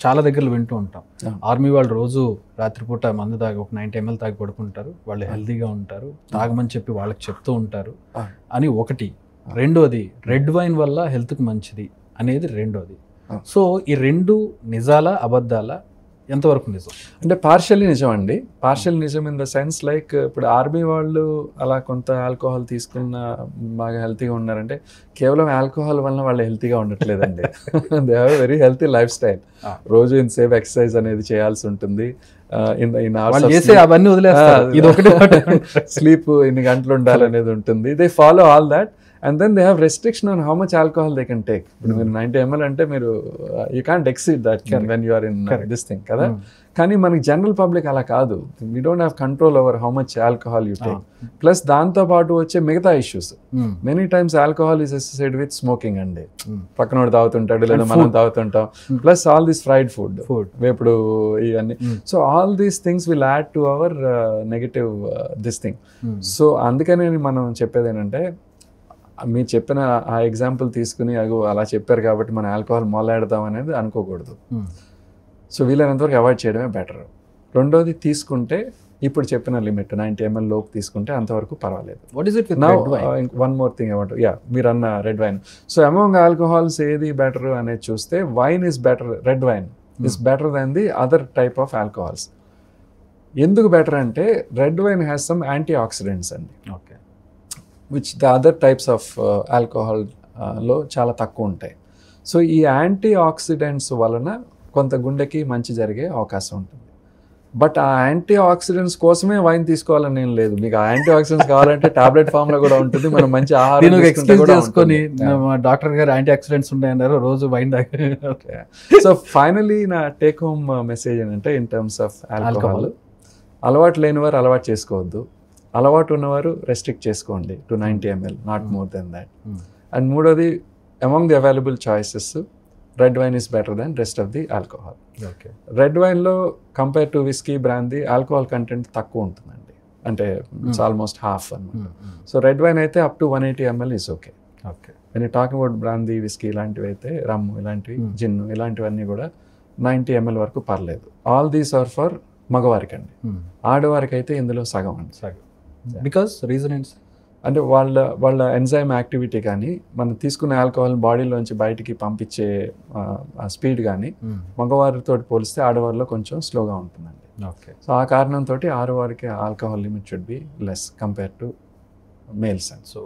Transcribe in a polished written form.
చాలా దగ్గరలో వింటూ ఉంటాం. ఆర్మీ వాళ్ళు రోజు రాత్రిపూట మందు తాగి ఒక 90 ml తాగి పడుకుంటారు, వాళ్ళు హెల్తీగా ఉంటారు, తాగమని చెప్పి వాళ్ళకి చెప్తూ ఉంటారు అని ఒకటి. రెండోది రెడ్ వైన్ వల్ల హెల్త్కి మంచిది అనేది రెండోది. సో ఈ రెండు నిజాలా అబద్ధాలా, ఎంతవరకు నిజం? అంటే పార్షియల్లీ నిజం అండి. పార్షియల్ నిజం ఇన్ ద సెన్స్ లైక్ ఇప్పుడు ఆర్మీ వాళ్ళు అలా కొంత ఆల్కహాల్ తీసుకున్న బాగా హెల్తీగా ఉన్నారంటే కేవలం ఆల్కహాల్ వల్ల వాళ్ళు హెల్తీగా ఉండట్లేదండి. They have very healthy life style. రోజు ఇంతసేపు ఎక్సర్సైజ్ అనేది చేయాల్సి ఉంటుంది. అవన్నీ వదిలేస్తారు, ఇది ఒకటి స్లీప్ ఇన్ని గంటలు ఉండాలనేది ఉంటుంది. They follow all that. And then they have restriction on how much alcohol they can take. ఇప్పుడు మీరు 90 ml అంటే మీరు you can't exceed that when you are in this thing కదా. కానీ మనకి జనరల్ పబ్లిక్ అలా కాదు. We don't have control over how much alcohol you take. Plus దాంతో పాటు వచ్చే మిగతా issues. Many times alcohol is associated with smoking అండి. పక్కనోడు తాగుతుంటాడు లేదా మనం తాగుతుంటాం. Plus all this fried food, వేపుడు ఇవన్నీ. So all these things will add to our negative this thing. సో అందుకని మనం చెప్పేది ఏంటంటే, మీరు చెప్పిన ఆ ఎగ్జాంపుల్ తీసుకుని అలా చెప్పారు కాబట్టి మనం ఆల్కహాల్ మొదలెడదాం అనేది అనుకోకూడదు. సో వీలైనంతవరకు అవాయిడ్ చేయడమే బెటర్. రెండోది తీసుకుంటే ఇప్పుడు చెప్పిన లిమిట్ 90 ml లోపు తీసుకుంటే అంతవరకు పర్వాలేదు. వన్ మోర్ థింగ్ అబౌట్ మీరు అన్న red wine. So among alcohols ఏది బెటర్ అనేది చూస్తే wine is better, red wine is better than the other type of alcohols. ఎందుకు బెటర్ అంటే red wine has some antioxidants అండి. Okay, which the other types of ఆల్కహాల్లో చాలా తక్కువ ఉంటాయి. సో ఈ యాంటీ ఆక్సిడెంట్స్ వలన కొంత గుండెకి మంచి జరిగే అవకాశం ఉంటుంది. బట్ ఆ యాంటీ ఆక్సిడెంట్స్ కోసమే వైన్ తీసుకోవాలని ఏం లేదు. మీకు ఆ యాంటీ ఆక్సిడెంట్స్ కావాలంటే టాబ్లెట్ ఫామ్ లో కూడా ఉంటుంది. మనం మంచి ఆహారం చేసుకొని డాక్టర్ గారు యాంటీ ఆక్సిడెంట్స్ ఉన్నాయన్నారు, రోజు వైన్ తాగి. సో ఫైనలీ నా టేక్ హోమ్ మెసేజ్ ఏంటంటే, ఇన్ టర్మ్స్ ఆఫ్ ఆల్కహాల్, అలవాటు లేని వారు అలవాటు చేసుకోవద్దు, అలవాటు ఉన్నవారు రెస్ట్రిక్ట్ చేసుకోండి to 90 ml, not more than that. And మూడోది, among the available choices red wine is better than rest of the alcohol. Red వైన్లో compare to whisky, brandy alcohol content తక్కువ ఉంటుందండి. అంటే ఇట్స్ ఆల్మోస్ట్ హాఫ్ అన్నమాట. So red wine అయితే up to 180 ml is okay. When you talking about brandy, whisky ఇలాంటివి అయితే, రమ్ ఇలాంటివి, gin ఇలాంటివన్నీ కూడా 90 ml వరకు పర్లేదు. ఆల్ దీస్ ఆర్ ఫర్ మగవారికి అండి. ఆడవారికి అయితే ఇందులో సగం అండి. బికాస్ రీజన్ ఏంటి? అంటే వాళ్ళ ఎంజైమ్ యాక్టివిటీ కానీ, మనం తీసుకునే ఆల్కహాల్ బాడీలోంచి బయటికి పంపించే స్పీడ్ కానీ మగవారితో పోలిస్తే ఆడవారిలో కొంచెం స్లోగా ఉంటుందండి. సో ఆ కారణంతో ఆడవారికి alcohol limit should be less compare to males. And so